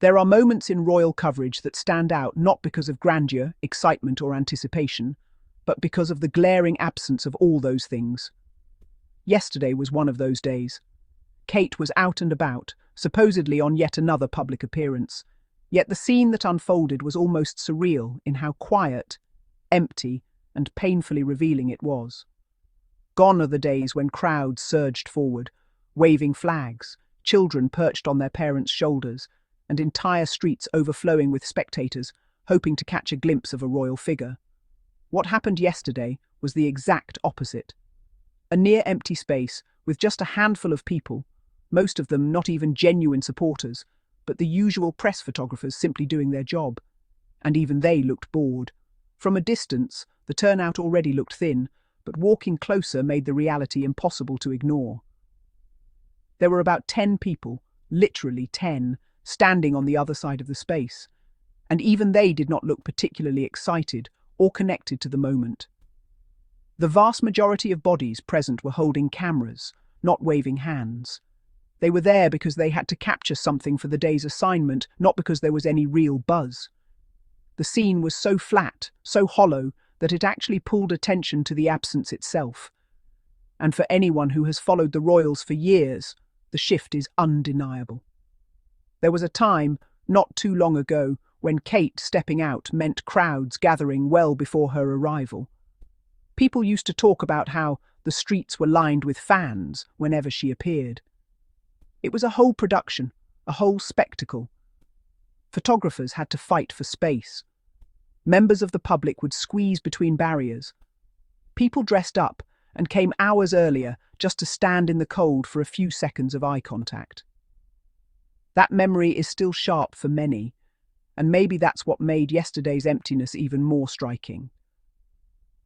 There are moments in royal coverage that stand out not because of grandeur, excitement, or anticipation, but because of the glaring absence of all those things. Yesterday was one of those days. Kate was out and about, supposedly on yet another public appearance. Yet the scene that unfolded was almost surreal in how quiet, empty, and painfully revealing it was. Gone are the days when crowds surged forward, waving flags, children perched on their parents' shoulders, and entire streets overflowing with spectators, hoping to catch a glimpse of a royal figure. What happened yesterday was the exact opposite. A near-empty space with just a handful of people, most of them not even genuine supporters, but the usual press photographers simply doing their job. And even they looked bored. From a distance, the turnout already looked thin, but walking closer made the reality impossible to ignore. There were about 10 people, literally 10, standing on the other side of the space, and even they did not look particularly excited or connected to the moment. The vast majority of bodies present were holding cameras, not waving hands. They were there because they had to capture something for the day's assignment, not because there was any real buzz. The scene was so flat, so hollow, that it actually pulled attention to the absence itself. And for anyone who has followed the royals for years, the shift is undeniable. There was a time, not too long ago, when Kate stepping out meant crowds gathering well before her arrival. People used to talk about how the streets were lined with fans whenever she appeared. It was a whole production, a whole spectacle. Photographers had to fight for space. Members of the public would squeeze between barriers. People dressed up and came hours earlier just to stand in the cold for a few seconds of eye contact. That memory is still sharp for many, and maybe that's what made yesterday's emptiness even more striking.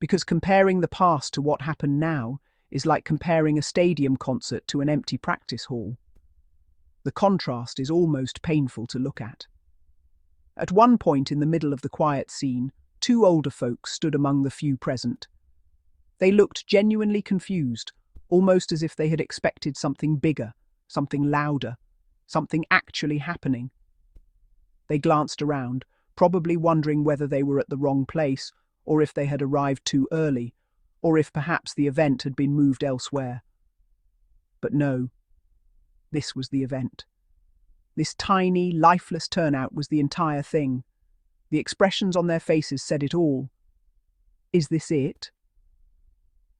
Because comparing the past to what happened now is like comparing a stadium concert to an empty practice hall. The contrast is almost painful to look at. At one point in the middle of the quiet scene, 2 older folks stood among the few present. They looked genuinely confused, almost as if they had expected something bigger, something louder, something actually happening. They glanced around, probably wondering whether they were at the wrong place, or if they had arrived too early, or if perhaps the event had been moved elsewhere. But no, this was the event. This tiny, lifeless turnout was the entire thing. The expressions on their faces said it all. Is this it?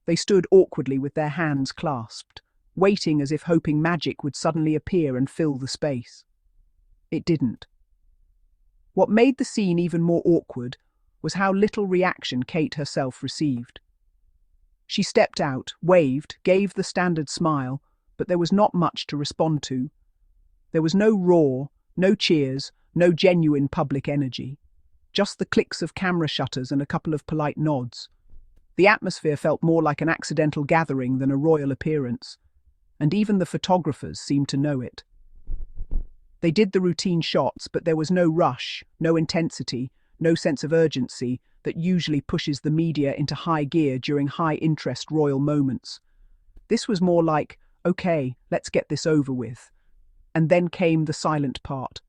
They stood awkwardly with their hands clasped, waiting as if hoping magic would suddenly appear and fill the space. It didn't. What made the scene even more awkward was how little reaction Kate herself received. She stepped out, waved, gave the standard smile, but there was not much to respond to. There was no roar, no cheers, no genuine public energy. Just the clicks of camera shutters and a couple of polite nods. The atmosphere felt more like an accidental gathering than a royal appearance, and even the photographers seemed to know it. They did the routine shots, but there was no rush, no intensity, no sense of urgency that usually pushes the media into high gear during high-interest royal moments. This was more like, okay, let's get this over with. And then came the silent part.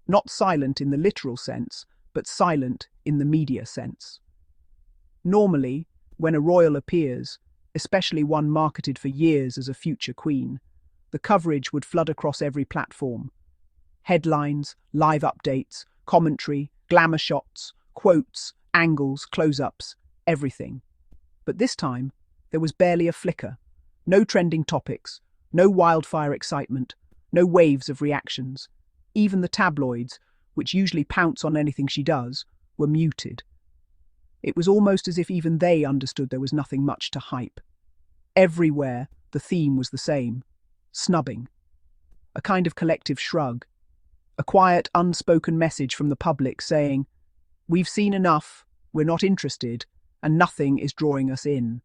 Not silent in the literal sense, but silent in the media sense. Normally, when a royal appears, especially one marketed for years as a future queen, the coverage would flood across every platform. Headlines, live updates, commentary, glamour shots, quotes, angles, close-ups, everything. But this time, there was barely a flicker. No trending topics, no wildfire excitement, no waves of reactions. Even the tabloids, which usually pounce on anything she does, were muted. It was almost as if even they understood there was nothing much to hype. Everywhere, the theme was the same: snubbing. A kind of collective shrug. A quiet, unspoken message from the public saying, "We've seen enough, we're not interested, and nothing is drawing us in."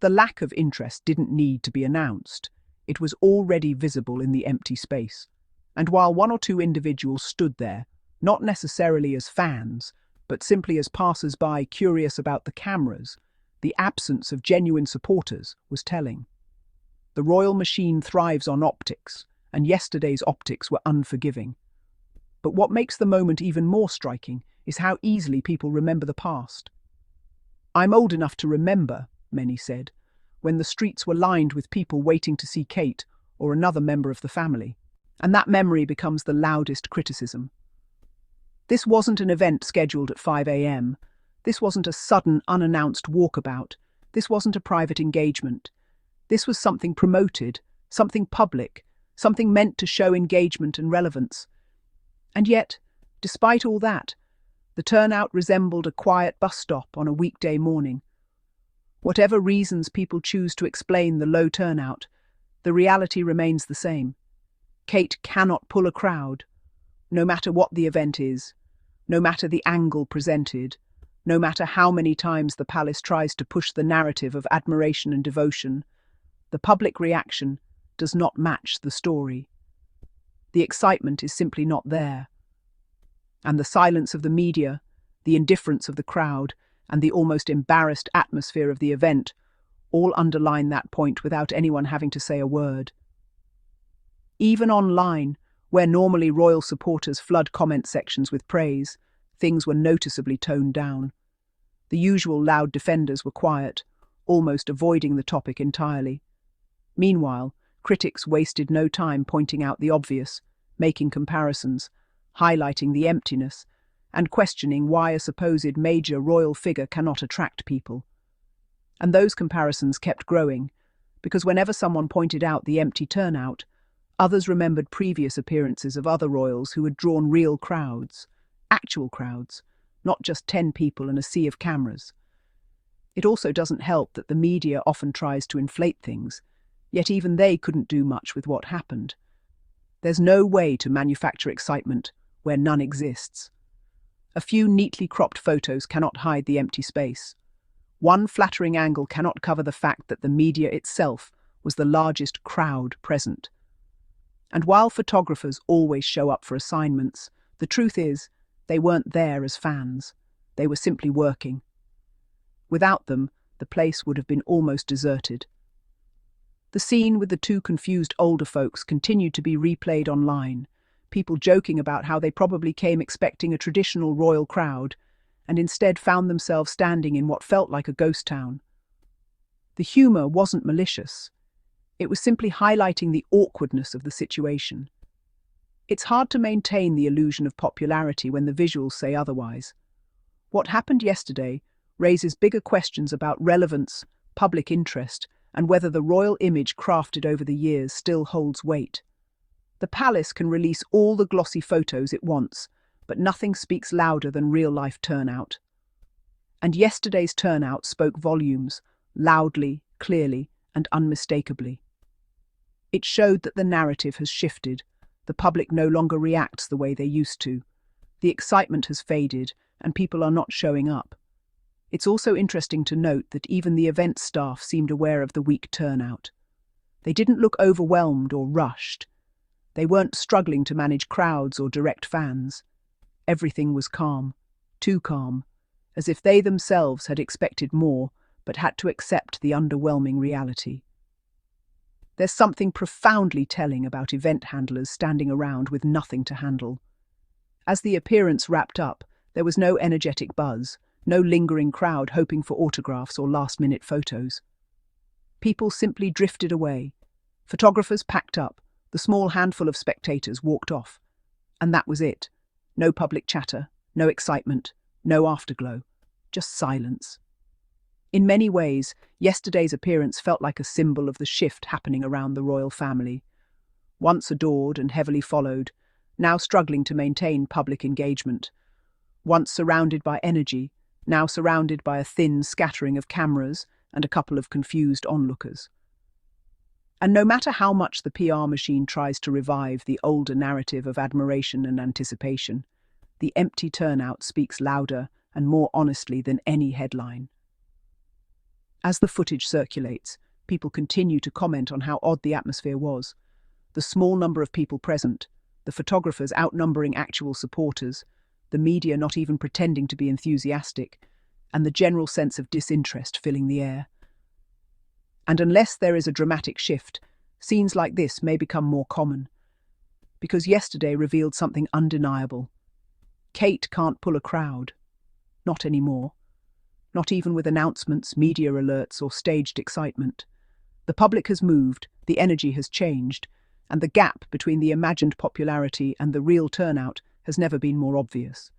The lack of interest didn't need to be announced. It was already visible in the empty space. And while 1 or 2 individuals stood there, not necessarily as fans, but simply as passers-by curious about the cameras, the absence of genuine supporters was telling. The royal machine thrives on optics, and yesterday's optics were unforgiving. But what makes the moment even more striking is how easily people remember the past. "I'm old enough to remember," many said, when the streets were lined with people waiting to see Kate or another member of the family. And that memory becomes the loudest criticism. This wasn't an event scheduled at 5 a.m. This wasn't a sudden, unannounced walkabout. This wasn't a private engagement. This was something promoted, something public, something meant to show engagement and relevance. And yet, despite all that, the turnout resembled a quiet bus stop on a weekday morning. Whatever reasons people choose to explain the low turnout, the reality remains the same. Kate cannot pull a crowd, no matter what the event is, no matter the angle presented, no matter how many times the palace tries to push the narrative of admiration and devotion. The public reaction does not match the story. The excitement is simply not there. And the silence of the media, the indifference of the crowd, and the almost embarrassed atmosphere of the event all underline that point without anyone having to say a word. Even online, where normally royal supporters flood comment sections with praise, things were noticeably toned down. The usual loud defenders were quiet, almost avoiding the topic entirely. Meanwhile, critics wasted no time pointing out the obvious, making comparisons, highlighting the emptiness, and questioning why a supposed major royal figure cannot attract people. And those comparisons kept growing, because whenever someone pointed out the empty turnout, others remembered previous appearances of other royals who had drawn real crowds, actual crowds, not just 10 people and a sea of cameras. It also doesn't help that the media often tries to inflate things, yet even they couldn't do much with what happened. There's no way to manufacture excitement where none exists. A few neatly cropped photos cannot hide the empty space. One flattering angle cannot cover the fact that the media itself was the largest crowd present. And while photographers always show up for assignments, the truth is, they weren't there as fans. They were simply working. Without them, the place would have been almost deserted. The scene with the two confused older folks continued to be replayed online, people joking about how they probably came expecting a traditional royal crowd, and instead found themselves standing in what felt like a ghost town. The humour wasn't malicious. It was simply highlighting the awkwardness of the situation. It's hard to maintain the illusion of popularity when the visuals say otherwise. What happened yesterday raises bigger questions about relevance, public interest, and whether the royal image crafted over the years still holds weight. The palace can release all the glossy photos it wants, but nothing speaks louder than real-life turnout. And yesterday's turnout spoke volumes, loudly, clearly, and unmistakably. It showed that the narrative has shifted. The public no longer reacts the way they used to. The excitement has faded, and people are not showing up. It's also interesting to note that even the event staff seemed aware of the weak turnout. They didn't look overwhelmed or rushed. They weren't struggling to manage crowds or direct fans. Everything was calm, too calm, as if they themselves had expected more, but had to accept the underwhelming reality. There's something profoundly telling about event handlers standing around with nothing to handle. As the appearance wrapped up, there was no energetic buzz, no lingering crowd hoping for autographs or last-minute photos. People simply drifted away. Photographers packed up, the small handful of spectators walked off. And that was it. No public chatter, no excitement, no afterglow, just silence. In many ways, yesterday's appearance felt like a symbol of the shift happening around the royal family. Once adored and heavily followed, now struggling to maintain public engagement. Once surrounded by energy, now surrounded by a thin scattering of cameras and a couple of confused onlookers. And no matter how much the PR machine tries to revive the older narrative of admiration and anticipation, the empty turnout speaks louder and more honestly than any headline. As the footage circulates, people continue to comment on how odd the atmosphere was. The small number of people present, the photographers outnumbering actual supporters, the media not even pretending to be enthusiastic, and the general sense of disinterest filling the air. And unless there is a dramatic shift, scenes like this may become more common. Because yesterday revealed something undeniable. Kate can't pull a crowd. Not anymore. Not even with announcements, media alerts, or staged excitement. The public has moved, the energy has changed, and the gap between the imagined popularity and the real turnout has never been more obvious.